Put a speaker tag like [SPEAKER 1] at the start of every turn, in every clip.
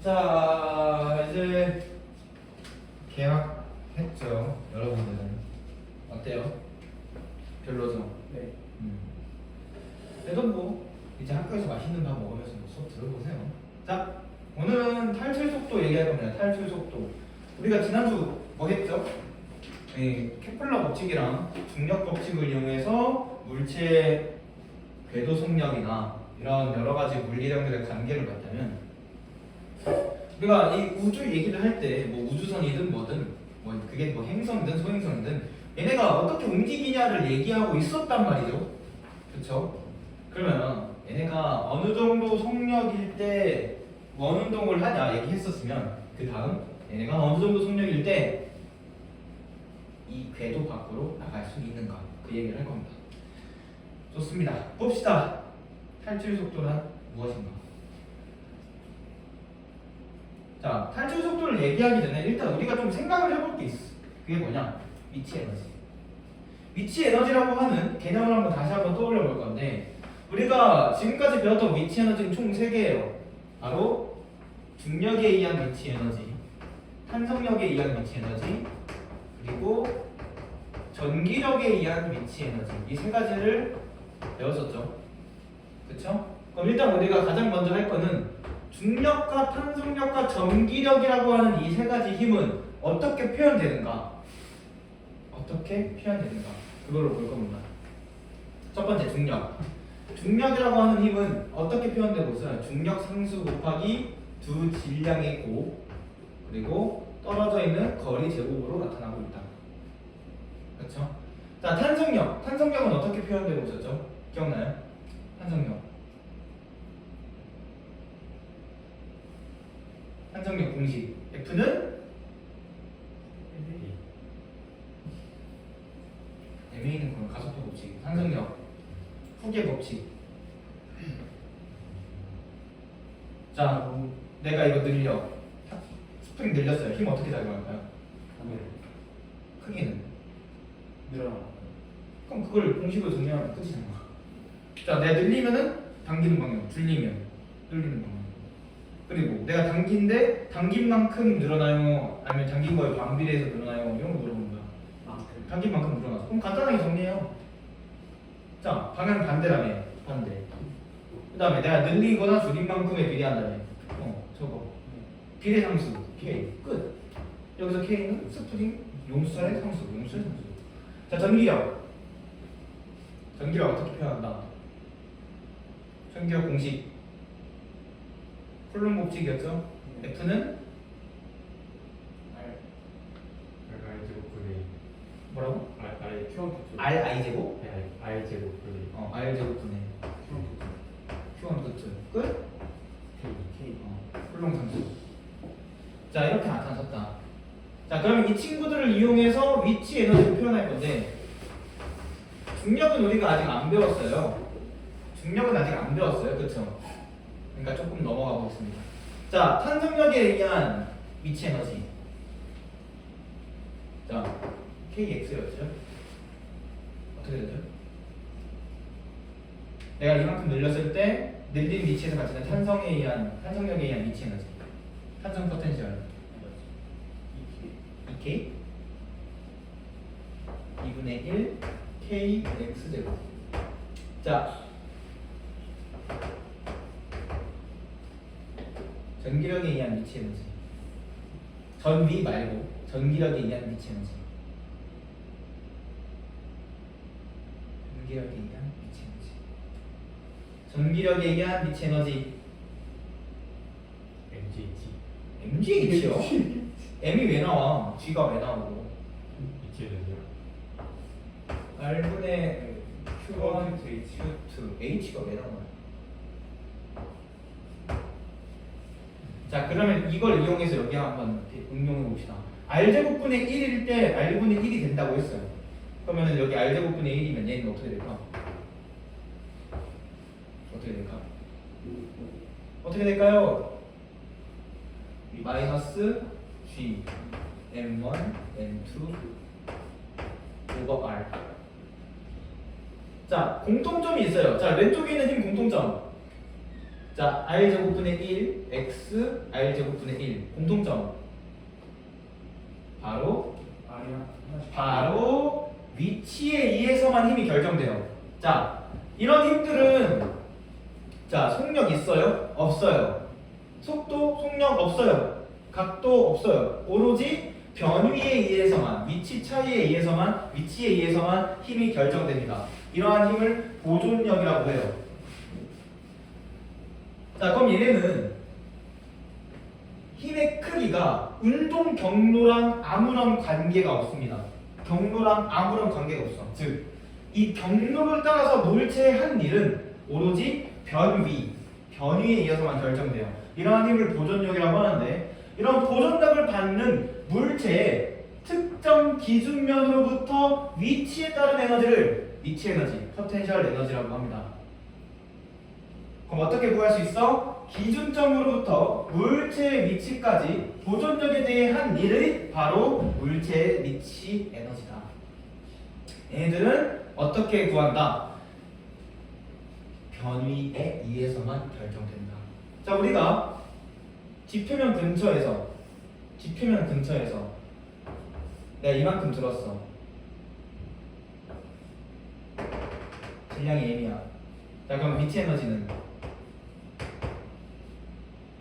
[SPEAKER 1] 자, 이제 계약했죠. 여러분들은 어때요? 별로죠?
[SPEAKER 2] 네.
[SPEAKER 1] 그래도 뭐 이제 학교에서 맛있는 밥 먹으면서 수업 들어보세요. 자, 오늘은 탈출 속도 얘기할 겁니다. 탈출 속도. 우리가 지난주 뭐 했죠? 케플러 법칙이랑 중력 법칙을 이용해서 물체의 궤도 속력이나 이런 여러 가지 물리량들의 관계를 봤다면, 우리가 이 우주 얘기를 할 때 뭐 우주선이든 뭐든 뭐 그게 뭐 행성이든 소행성이든 얘네가 어떻게 움직이냐를 얘기하고 있었단 말이죠. 그렇죠? 그러면 얘네가 어느 정도 속력일 때 원 운동을 하냐 얘기했었으면, 그 다음 얘네가 어느 정도 속력일 때 이 궤도 밖으로 나갈 수 있는가, 그 얘기를 할 겁니다. 좋습니다. 봅시다. 탈출 속도란 무엇인가? 자, 탈출 속도를 얘기하기 전에 일단 우리가 좀 생각을 해볼 게 있어. 그게 뭐냐? 위치 에너지. 위치 에너지라고 하는 개념을 한번 다시 한번 떠올려 볼 건데, 우리가 지금까지 배웠던 위치 에너지는 총 3개예요. 바로 중력에 의한 위치 에너지, 탄성력에 의한 위치 에너지, 그리고 전기력에 의한 위치 에너지, 이 3가지를 배웠었죠. 그쵸? 그럼 일단 우리가 가장 먼저 할 거는 중력과 탄성력과 전기력이라고 하는 이 3가지 힘은 어떻게 표현되는가, 어떻게 표현되는가, 그걸로 볼 겁니다. 첫 번째, 중력. 중력이라고 하는 힘은 어떻게 표현되고 있어요? 중력 상수 곱하기 두 질량의 곱, 그리고 떨어져 있는 거리 제곱으로 나타나고 있다. 그렇죠? 자, 탄성력. 탄성력은 어떻게 표현되고 있었죠? 기억나요? 탄성력. 탄성력 공식. F는 MA는 그건 가속도 법칙. 탄성력 후계 법칙. 자, 내가 이거 늘려. 스프링 늘렸어요. 힘 어떻게 작용할까요? 크기는
[SPEAKER 2] 늘어나.
[SPEAKER 1] 그럼 그걸 공식으로 정리하면 끝이잖아. 자, 내가 늘리면은 당기는 방향, 줄이면 늘리는 방향. 그리고 내가 당긴데 당긴 만큼 늘어나요? 아니면 당긴 거에 반비례해서 늘어나요? 이런 거 물어보는 거야. 당긴 만큼 늘어나서. 그럼 간단하게 정리해요. 자, 방향 반대라며. 반대. 그 다음에 내가 늘리거나 줄인 만큼에 비례한다며. 저거. 비례상수 K. 끝. 여기서 K는 스프링 용수의 상수, 용수의 상수. 자, 전기력. 전기력 어떻게 표현한다? 전기력 공식. 쿨롬 법칙이었죠? F는 뭐라고? R I 제곱?
[SPEAKER 2] R 제곱분의
[SPEAKER 1] R 제곱분의 Q1 끝. 끝?
[SPEAKER 2] K.
[SPEAKER 1] 쿨롬 상수. 자, 이렇게 나타났다. 자, 그러면 이 친구들을 이용해서 위치 에너지를 표현할 건데, 중력은 우리가 아직 안 배웠어요. 중력은 아직 안 배웠어요. 그쵸? 그러니까 조금 넘어가 보겠습니다. 자, 탄성력에 의한 위치 에너지. 자, KX였죠? 어떻게 되죠? 내가 이만큼 늘렸을 때 늘린 위치에서 가지는 탄성력에 의한 위치 에너지. 탄성 포텐셜 2K 2분의 1 KX제곱. 자, 전기력에 의한 위치 에너지. 전위 말고 전기력에 의한 위치 에너지. 전기력에 의한 위치 에너지. 전기력에 의한 위치 에너지. MGH요? M이 왜 나와? G가 왜 나오고? R분의 Q1, Q2, H가 왜 나와요? 자, 그러면 이걸 이용해서 여기 한번 응용해 봅시다. R제곱분의 1일 때 R분의 1이 된다고 했어요. 그러면 여기 R제곱분의 1이면 얘는 어떻게 될까? 어떻게 될까? 어떻게 될까요? 마이너스 G M1 M2 오버 R. 자, 공통점이 있어요. 자, 왼쪽에 있는 힘 공통점. 자, r 제곱분의 1 x r 제곱분의 1 공통점 바로 위치에 의해서만 힘이 결정돼요. 자, 이런 힘들은 자, 속력 있어요? 없어요. 속도, 속력 없어요. 각도 없어요. 오로지 변위에 의해서만, 위치 차이에 의해서만, 위치에 의해서만 힘이 결정됩니다. 이러한 힘을 보존력이라고 해요. 자, 그럼 얘네는 힘의 크기가 운동 경로랑 아무런 관계가 없습니다. 경로랑 아무런 관계가 없어. 즉, 이 경로를 따라서 물체의 한 일은 오로지 변위에 의해서만 결정돼요. 이러한 힘을 보존력이라고 하는데, 이런 보존력을 받는 물체의 특정 기준면으로부터 위치에 따른 에너지를 위치 에너지, 포텐셜 에너지라고 합니다. 그럼 어떻게 구할 수 있어? 기준점으로부터 물체의 위치까지 보존력에 대해 한 일이 바로 물체의 위치 에너지다. 얘네들은 어떻게 구한다? 변위에 의해서만 결정된다. 자, 우리가 지표면 근처에서 내가 이만큼 들었어. 질량이 m이야. 자, 그럼 위치 에너지는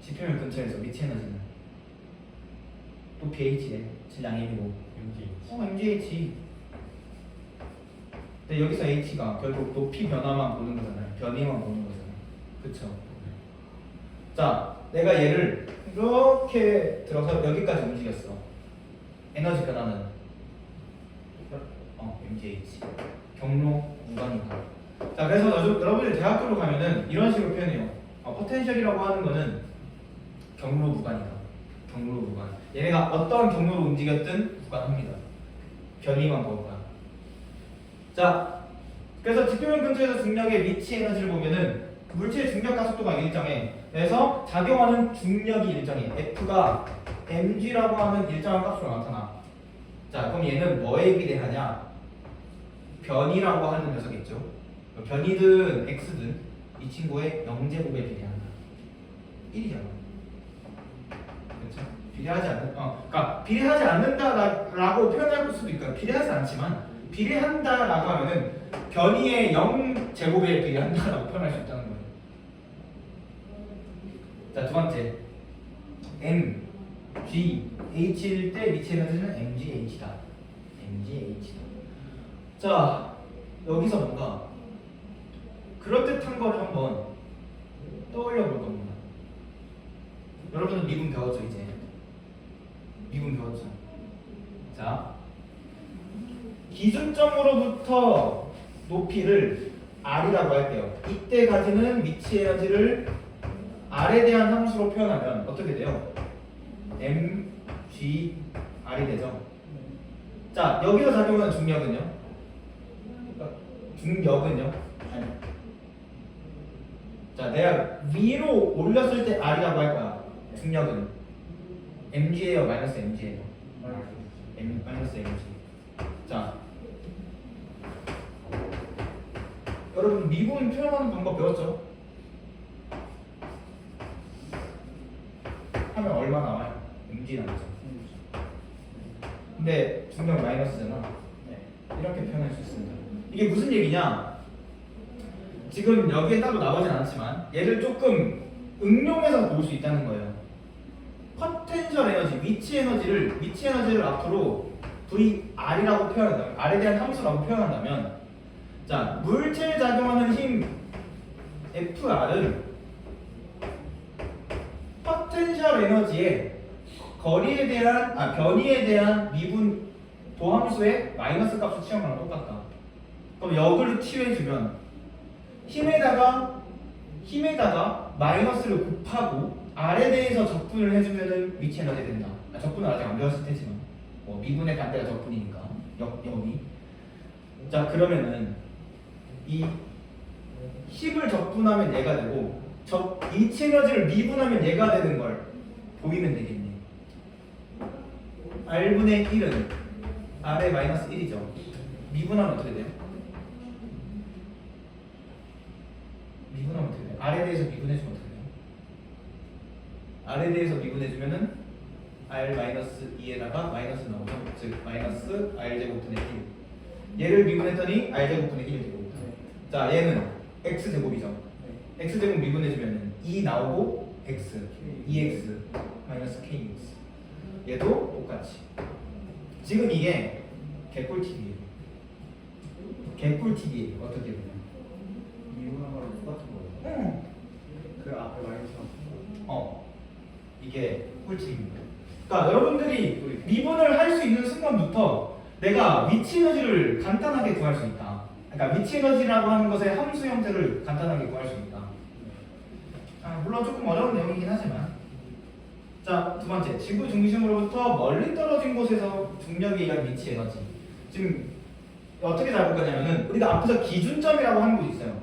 [SPEAKER 1] 지표면 근처에서 위치 에너지는 높이 h래. 질량 m이고 mgh. 근데 여기서 h가 결국 높이 변화만 보는 거잖아요. 변이만 보는 거잖아요. 그쵸? 자, 내가 얘를 이렇게 들어서 여기까지 움직였어. 에너지 변화는 mgh. 경로 무관이다. 자, 그래서 여러분들 대학교로 가면은 이런 식으로 표현해요. 포텐셜이라고 하는 거는 경로 무관이다. 경로 무관. 얘네가 어떤 경로로 움직였든 무관합니다. 변이만 볼 거야. 자, 그래서 지표면 근처에서 중력의 위치 에너지를 보면은 물체의 중력 가속도가 일정해. 그래서 작용하는 중력이 일정해. F가 mg라고 하는 일정한 값으로 나타나. 자, 그럼 얘는 뭐에 비례하냐? 변이라고 하는 녀석이죠. 변이든 x든 이 친구의 0제곱에 비례한다. 1이잖아. 그렇죠? 그러니까 비례하지 않는다라고 표현할 수도 있고 비례하지 않지만 비례한다라고 하면은 변이의 0제곱에 비례한다라고 표현할 수 있다는 거예요. 자, 두 번째 m, g, h일 때 위치 에너지는 mgh다. mgh다. 자, 여기서 뭔가 그럴듯한 걸 한번 떠올려 볼 겁니다. 여러분은 미분 배웠죠, 이제? 미분 배웠죠? 자, 기준점으로부터 높이를 r이라고 할게요. 이때까지는 위치 에너지를 r에 대한 함수로 표현하면 어떻게 돼요? m, g, r이 되죠? 자, 여기서 작용하는 중력은요? 아니. 자, 내가 위로 올렸을 때 r이라고 할 거야. 중력은 mg예요, 마이너스 mg예요? 마이너스 mg. 자, 여러분 미분 표현하는 방법 배웠죠? 하면 얼마 나와요? mg 나오죠. 근데 중력 마이너스잖아. 이렇게 표현할 수 있습니다. 이게 무슨 얘기냐? 지금 여기에 따로 나오진 않지만 얘를 조금 응용해서 볼 수 있다는 거예요. 포텐셜 에너지, 위치 에너지를 앞으로 VR이라고 표현한다면, R에 대한 함수라고 표현한다면, 자, 물체에 작용하는 힘 FR은 포텐셜 에너지의 변이에 대한 미분 도함수의 마이너스 값을 취한 거랑 똑같다. 그럼 역을 치유해주면 힘에다가 마이너스를 곱하고 R에 대해서 적분을 해주면은 위치 에너지 된다. 적분은 아직 안 배웠을 테지만 미분의 반대가 적분이니까 역이. 자, 그러면은 이 힘을 적분하면 얘가 되고 위치 에너지를 미분하면 얘가 되는 걸 보이면 되겠네. R분의 1은 R의 마이너스 1이죠. 미분하면 어떻게 돼요? 미분하면 어떻게 돼요? R에 대해서 미분해주면 어떻게 돼요? R에 대해서 미분해주면은 R-2에다가 마이너스 나오죠. 즉 마이너스 R제곱분의 1. 얘를 미분했더니 R제곱분의 1이 되고. 자 얘는 X제곱이죠. X제곱 미분해주면은 2 나오고 X 2X 마이너스 KX. 얘도 똑같이. 지금 이게 개꿀팁이에요. 개꿀팁이에요. 어떻게 보면.
[SPEAKER 2] 미분한 거랑 똑같은 거예요.
[SPEAKER 1] 응.
[SPEAKER 2] 그 앞에 마이너스
[SPEAKER 1] 이게 꿀팁입니다. 그러니까 여러분들이 미분을 할 수 있는 순간부터 내가 위치 에너지를 간단하게 구할 수 있다. 그러니까 위치 에너지라고 하는 것의 함수 형태를 간단하게 구할 수 있다. 물론 조금 어려운 내용이긴 하지만. 자, 두 번째, 지구 중심으로부터 멀리 떨어진 곳에서 중력에 의한 위치 에너지. 지금 어떻게 잡을 거냐면은 우리가 앞에서 기준점이라고 하는 곳이 있어요.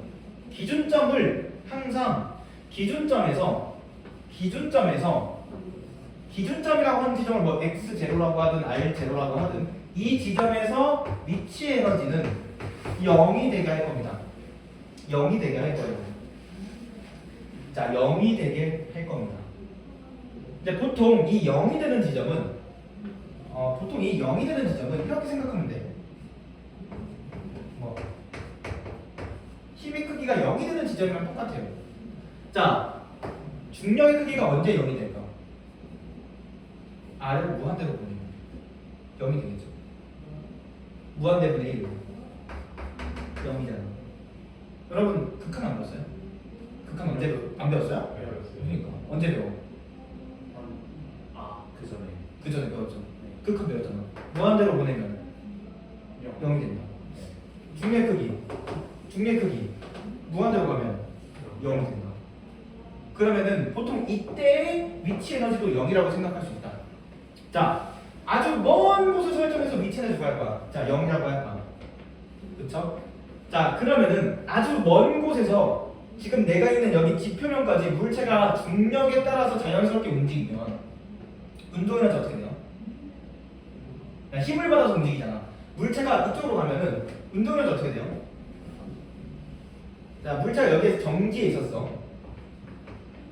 [SPEAKER 1] 기준점을 항상 기준점이라고 하는 지점을 뭐 x0라고 하든 r0라고 하든 이 지점에서 위치 에너지는 0이 되게 할 겁니다. 0이 되게 할 거예요. 자, 0이 되게 할 겁니다. 근데 보통 이 0이 되는 지점은 이렇게 생각하면 돼. 뭐 힘의 크기가 0이 되는 지점이랑 똑같아요. 자, 중력의 크기가 언제 0이 될까? R을 무한대로 보내면 0이 되겠죠. 무한대분의 1로 0이잖아. 여러분 극한 안 배웠어요? 극한 언제 안 배웠어요? 그러니까 언제 배워?
[SPEAKER 2] 그 전에.
[SPEAKER 1] 그 전에 배웠죠. 극한 배웠잖아. 무한대로 보내면 0이 된다. 중력의 크기 무한대로 가면 0이 된다. 그러면은 보통 이때의 위치 에너지도 0이라고 생각할 수 있다. 자, 아주 먼 곳을 설정해서 위치 에너지 구할 거야. 자, 0이라고 할까? 그쵸? 자, 그러면은 아주 먼 곳에서 지금 내가 있는 여기 지표면까지 물체가 중력에 따라서 자연스럽게 움직이면 운동 에너지 어떻게 돼요? 그냥 힘을 받아서 움직이잖아. 물체가 이쪽으로 가면은 운동 에너지 어떻게 돼요? 자, 물체가 여기에서 정지해 있었어.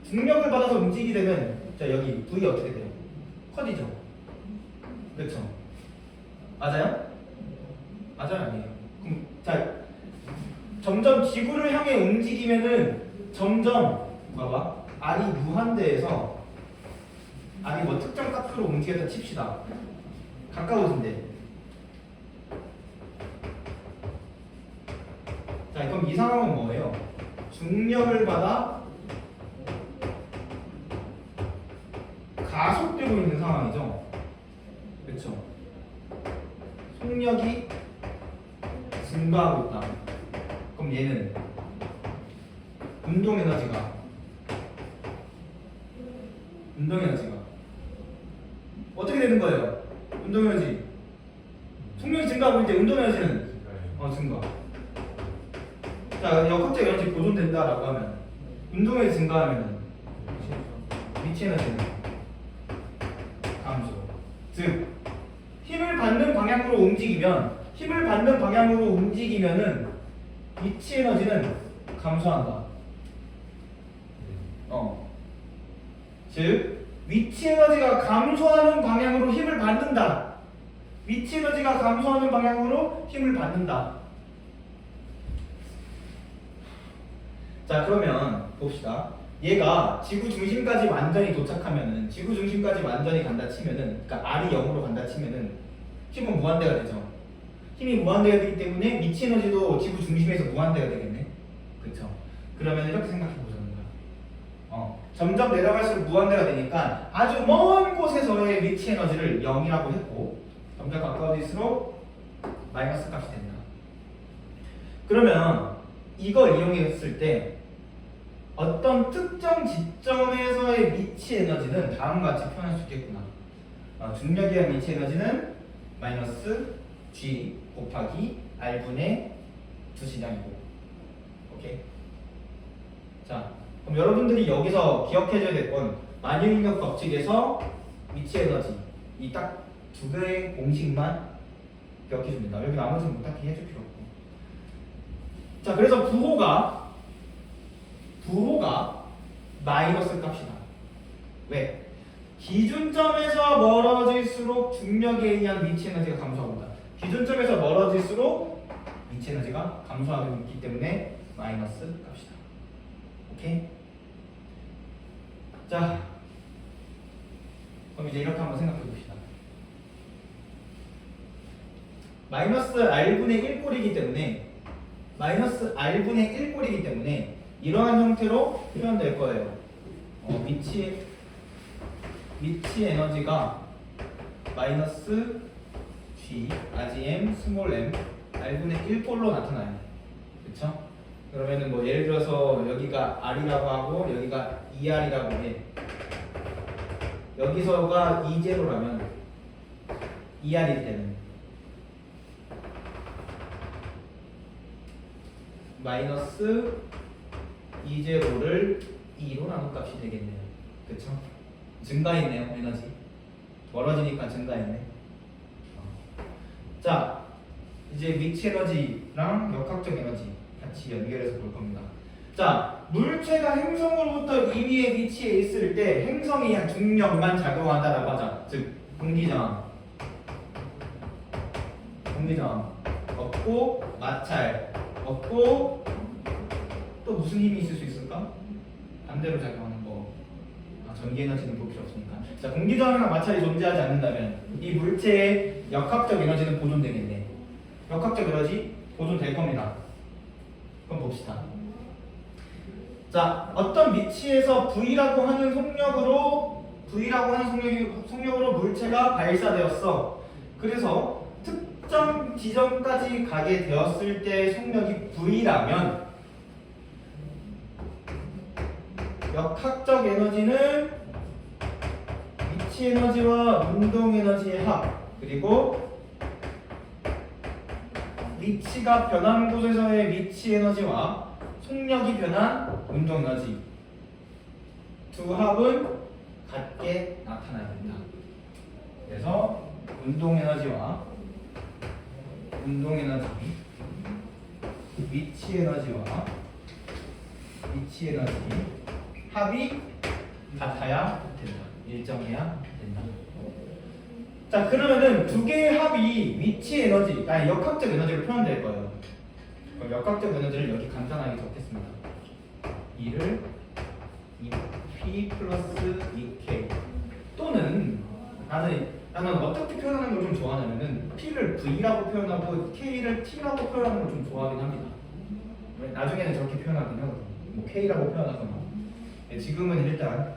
[SPEAKER 1] 중력을 받아서 움직이게 되면 자, 여기 V 어떻게 돼요? 커지죠. 그렇죠? 맞아요? 맞아요, 아니에요? 그럼 자, 점점 지구를 향해 움직이면은 점점 봐봐. R이 무한대에서 R이 뭐 특정 값으로 움직였다 칩시다. 가까워진대. 자, 그럼 이 상황은 뭐예요? 중력을 받아 가속되고 있는 상황이죠. 그렇죠? 속력이 증가하고 있다. 그럼 얘는 운동 에너지가 어떻게 되는 거예요? 운동 에너지 속력이 증가하고 있는데 운동 에너지는 증가. 자, 역학적 에너지 보존된다라고 하면 운동 에너지 증가하면 위치 에너지는 감소. 즉 힘을 받는 방향으로 움직이면은 위치 에너지는 감소한다. 즉 위치 에너지가 감소하는 방향으로 힘을 받는다. 위치 에너지가 감소하는 방향으로 힘을 받는다. 자, 그러면 봅시다. 얘가 지구 중심까지 완전히 도착하면은, 지구 중심까지 완전히 간다 치면은, 그러니까 R이 0으로 간다 치면은 힘은 무한대가 되죠. 힘이 무한대가 되기 때문에 위치 에너지도 지구 중심에서 무한대가 되겠네. 그렇죠? 그러면 이렇게 생각해 보자는 거야. 점점 내려갈수록 무한대가 되니까 아주 먼 곳에서의 위치 에너지를 0이라고 했고, 점점 가까워질수록 마이너스 값이 된다. 그러면 이걸 이용했을 때 어떤 특정 지점에서의 위치 에너지는 다음과 같이 표현할 수 있겠구나. 중력에 의한 위치 에너지는 마이너스 G 곱하기 R분의 2시장이고. 오케이? 자, 그럼 여러분들이 여기서 기억해줘야 될 건 만유인력 법칙에서 위치 에너지 이 딱 두 개의 공식만 기억해줍니다. 여기 나머지는 뭐 딱히 해줄 필요 없고. 자, 그래서 부호가 마이너스 값이다. 왜? 기준점에서 멀어질수록 중력에 의한 위치 에너지가 감소합니다. 기준점에서 멀어질수록 위치 에너지가 감소하고 있기 때문에 마이너스 값이다. 오케이? 자, 그럼 이제 이렇게 한번 생각해 봅시다. 마이너스 r분의 1꼴이기 때문에 마이너스 r분의 1꼴이기 때문에 이러한 형태로 표현될 거예요. 위치 에너지가 마이너스 g rgm 스몰 m r분의 1꼴로 나타나요. 그쵸? 그러면은 뭐 예를 들어서 여기가 r이라고 하고 여기가 2r이라고 해. 여기서가 2제로라면 2r일 때는 마이너스 2제로를 2로 나눈 값이 되겠네요. 그쵸? 증가했네요. 에너지 멀어지니까 증가했네. 자, 이제 위치 에너지랑 역학적 에너지 같이 연결해서 볼 겁니다. 자, 물체가 행성으로부터 임의의 위치에 있을 때 행성이 한 중력만 작용한다라고 하자. 즉 공기저항 없고 마찰 없고 또 무슨 힘이 있을 수 있을까? 반대로 작용하는 거. 전기 에너지는 볼 필요 없으니까. 자, 공기저항이나 마찰이 존재하지 않는다면 이 물체의 역학적 에너지는 보존되겠네. 역학적 에너지 보존될 겁니다. 그럼 봅시다. 자, 어떤 위치에서 V라고 하는 속력으로 물체가 발사되었어. 그래서 특정 지점까지 가게 되었을 때 속력이 V라면 역학적 에너지는 위치 에너지와 운동 에너지의 합, 그리고 위치가 변한 곳에서의 위치 에너지와 속력이 변한 운동 에너지 두 합은 같게 나타나야 된다. 그래서 운동 에너지와 위치 에너지 합이 같아야 된다. 일정해야 된다. 자, 그러면은 두 개의 합이 위치 에너지, 아니 역학적 에너지로 표현될 거예요. 그럼 역학적 에너지를 여기 간단하게 적겠습니다. 2를 2p 플러스 2k 또는 나는 어떻게 표현하는 걸 좀 좋아하냐면은 p를 v라고 표현하고 k를 t라고 표현하는 걸 좀 좋아하긴 합니다. 나중에는 저렇게 표현하긴 하거든요. 뭐 k라고 표현하거나. 지금은 일단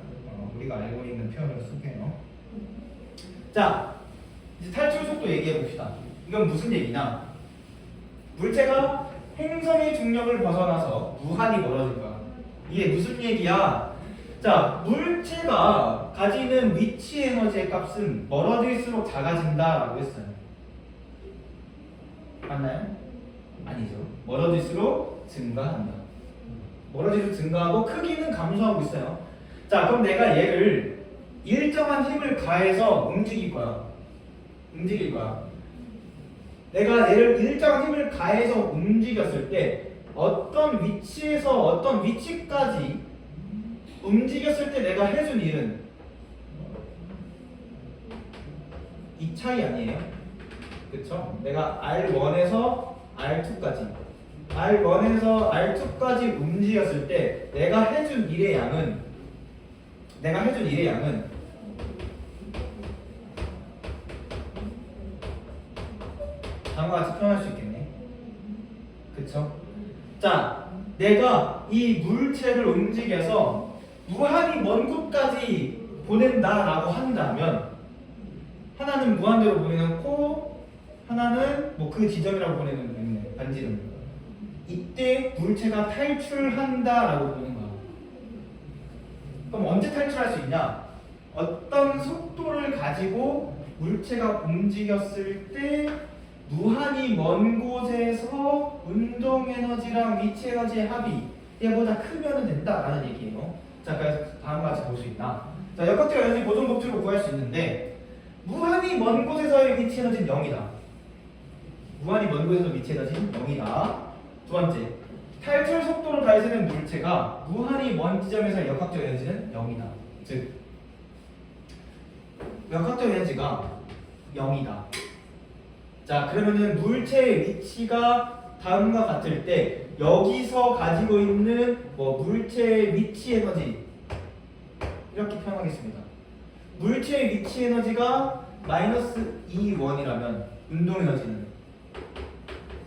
[SPEAKER 1] 우리가 알고 있는 표현을 쓸게요. 자, 이제 탈출 속도 얘기해 봅시다. 이건 무슨 얘기냐? 물체가 행성의 중력을 벗어나서 무한히 멀어질 거야. 이게 무슨 얘기야? 자, 물체가 가지는 위치 에너지의 값은 멀어질수록 작아진다라고 했어요. 맞나요? 아니죠. 멀어질수록 증가한다. 멀어질수록 증가하고 크기는 감소하고 있어요. 자, 그럼 내가 얘를 일정한 힘을 가해서 움직일 거야. 내가 얘를 일정한 힘을 가해서 움직였을 때 어떤 위치에서 어떤 위치까지 움직였을 때 내가 해준 일은 이 차이 아니에요? 그쵸? 내가 R1에서 R2까지 움직였을 때 내가 해준 일의 양은 다음과 같이 표현할 수 있겠네. 그쵸? 자, 내가 이 물체를 움직여서 무한히 먼 곳까지 보낸다라고 한다면 하나는 무한대로 보내놓고 하나는 뭐 그 지점이라고 보내는 반지름. 이때 물체가 탈출한다라고 보는 거야. 그럼 언제 탈출할 수 있냐? 어떤 속도를 가지고 물체가 움직였을 때 무한히 먼 곳에서 운동 에너지랑 위치 에너지의 합이 얘보다 크면 된다라는 얘기예요. 자, 그래서 다음과 같이 볼 수 있나? 자, 역학적 에너지 보존 법칙으로 구할 수 있는데 무한히 먼 곳에서의 위치 에너지는 0이다. 무한히 먼 곳에서 위치 에너지는 0이다. 두 번째, 탈출 속도를 가해지는 물체가 무한히 먼 지점에서의 역학적 에너지는 0이다. 즉 역학적 에너지가 0이다. 자, 그러면은 물체의 위치가 다음과 같을 때 여기서 가지고 있는 뭐 물체의 위치 에너지 이렇게 표현하겠습니다. 물체의 위치 에너지가 마이너스 E1이라면 운동 에너지는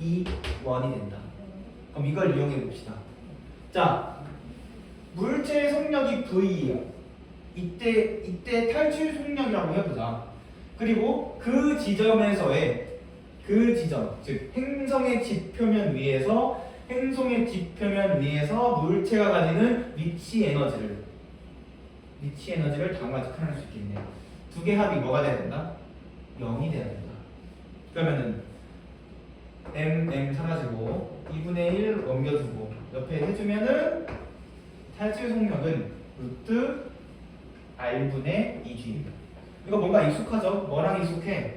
[SPEAKER 1] E1이 된다. 그럼 이걸 이용해 봅시다. 자, 물체의 속력이 V예요. 이때 탈출 속력이라고 해보자. 그리고 그 지점에서의 그 지점, 즉 행성의 지표면 위에서 물체가 가지는 위치 에너지를 다음과 같이 표현할 수 있겠네요. 두 개 합이 뭐가 돼야 된다? 0이 돼야 된다. 그러면은 m 사라지고 2분의 1 옮겨주고 옆에 해주면은 탈출 속력은 루트 r분의 2g입니다. 이거 뭔가 익숙하죠? 뭐랑 익숙해?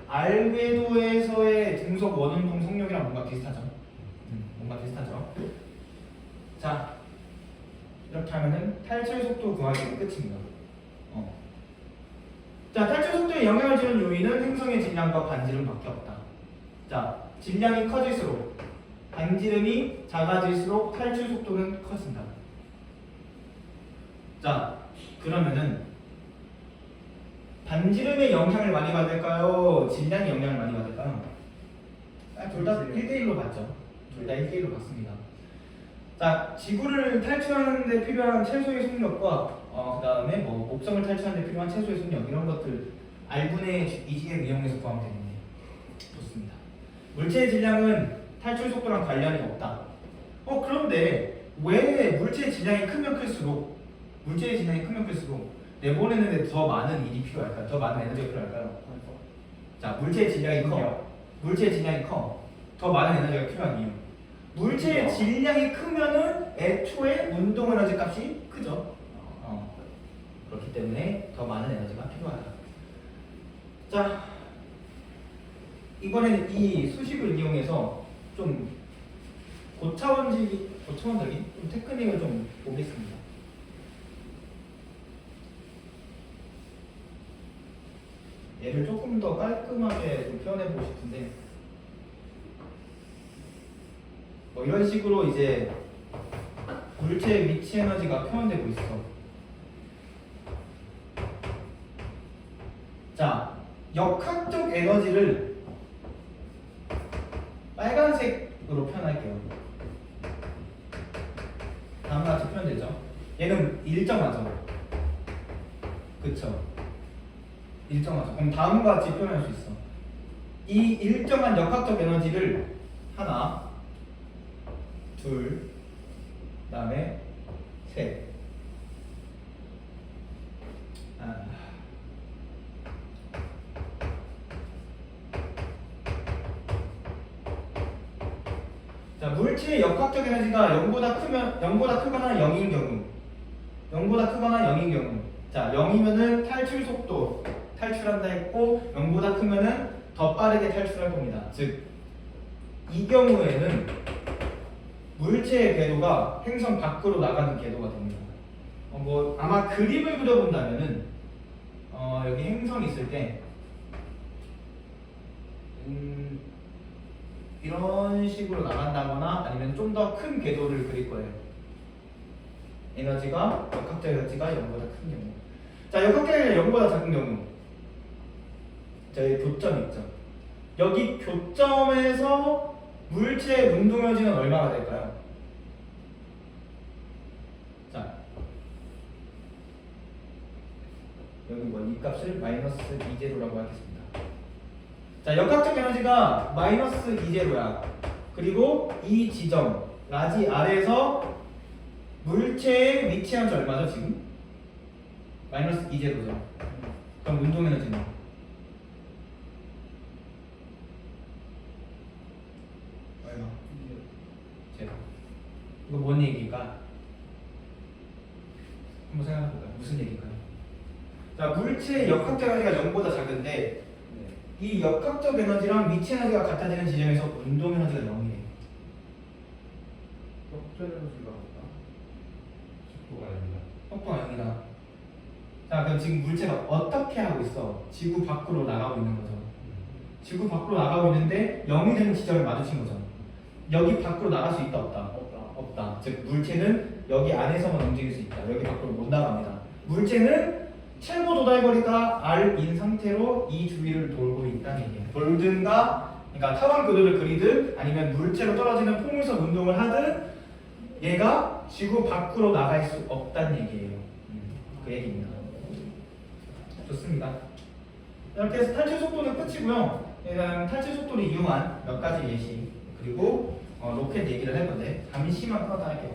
[SPEAKER 1] R 궤도에서의 등속 원운동 속력이랑 뭔가 비슷하죠? 뭔가 비슷하죠? 자, 이렇게 하면은 탈출 속도 구하기는 끝입니다. 자, 탈출 속도에 영향을 주는 요인은 행성의 질량과 반지름밖에 없다. 자, 질량이 커질수록 반지름이 작아질수록 탈출 속도는 커진다. 자, 그러면은 반지름의 영향을 많이 받을까요? 질량의 영향을 많이 받을까요? 둘 다 1대1로 봤죠. 둘 다 1대1로 봤습니다. 자, 지구를 탈출하는 데 필요한 최소의 속력과 그 다음에 뭐 목성을 탈출하는 데 필요한 최소의 속력 이런 것들 R분의 2g을 이용해서 구하면 되겠네요. 좋습니다. 물체의 질량은 탈출 속도랑 관련이 없다. 그런데 왜 물체의 질량이 크면 클수록 내보내는데 더 많은 일이 필요할까요? 더 많은 에너지가 필요할까요? 자, 물체의 질량이 커. 더 많은 에너지가 필요한 이유. 물체의 질량이 크면은 애초에 운동 에너지 값이 크죠. 그렇기 때문에 더 많은 에너지가 필요하다. 자, 이번에는 이 수식을 이용해서 좀 고차원적인 좀 테크닉을 좀 보겠습니다. 얘를 조금 더 깔끔하게 좀 표현해 보고 싶은데 뭐 이런 식으로 이제 물체의 위치 에너지가 표현되고 있어. 자, 역학적 에너지를 빨간색으로 표현할게요. 다음과 같이 표현되죠. 얘는 일정하죠. 그쵸? 일정하죠. 그럼 다음과 같이 표현할 수 있어. 이 일정한 역학적 에너지를 하나, 둘, 그다음에 셋. 자, 물체의 역학적 에너지가 0보다 크거나 0인 경우, 자, 0이면은 탈출 속도 탈출한다 했고 0보다 크면은 더 빠르게 탈출할 겁니다. 즉, 이 경우에는 물체의 궤도가 행성 밖으로 나가는 궤도가 됩니다. 뭐 아마 그림을 그려본다면은 여기 행성이 있을 때 이런 식으로 나간다거나 아니면 좀 더 큰 궤도를 그릴 거예요. 역학적 에너지가 0보다 큰 경우. 자, 역학적 에너지가 0보다 작은 경우. 자, 여기 교점 있죠. 여기 교점에서 물체의 운동 에너지는 얼마가 될까요? 자, 여기 뭐 이 값을 마이너스 2제로라고 하겠습니다. 자, 역학적 에너지가 마이너스 2제로야. 그리고 이 지점 라지 아래에서 물체의 위치 에너지 얼마죠 지금? 마이너스 2제로죠. 그럼 운동 에너지는? 얼마? 제로. 이거 뭔 얘기일까? 한번 생각해볼까요? 무슨 얘기일까요? 자, 물체의 역학적 에너지가 0보다 작은데 이 역학적 에너지랑 위치 에너지가 같아지는 지점에서 운동 에너지가 0이에요.
[SPEAKER 2] 역전 에너지가 없다.
[SPEAKER 3] 속도가 아닙니다.
[SPEAKER 1] 속도가 0이다. 자, 그럼 지금 물체가 어떻게 하고 있어? 지구 밖으로 나가고 있는 거죠. 지구 밖으로 나가고 있는데 0이 되는 지점을 마주친 거죠. 여기 밖으로 나갈 수 있다 없다?
[SPEAKER 2] 없다.
[SPEAKER 1] 없다. 즉 물체는 여기 안에서만 움직일 수 있다. 여기 밖으로 못 나갑니다. 물체는 최고 도달 거리가 r인 상태로 이 주위를 돌고 있다는 얘기예요. 돌든가, 그러니까 타원 교도를 그리든 아니면 물체로 떨어지는 포물선 운동을 하든 얘가 지구 밖으로 나갈 수 없다는 얘기예요. 그 얘기입니다. 좋습니다. 이렇게 해서 탈출 속도는 끝이고요. 일단 탈출 속도를 이용한 몇 가지 예시 그리고 로켓 얘기를 할 건데 잠시만 하다 할게요.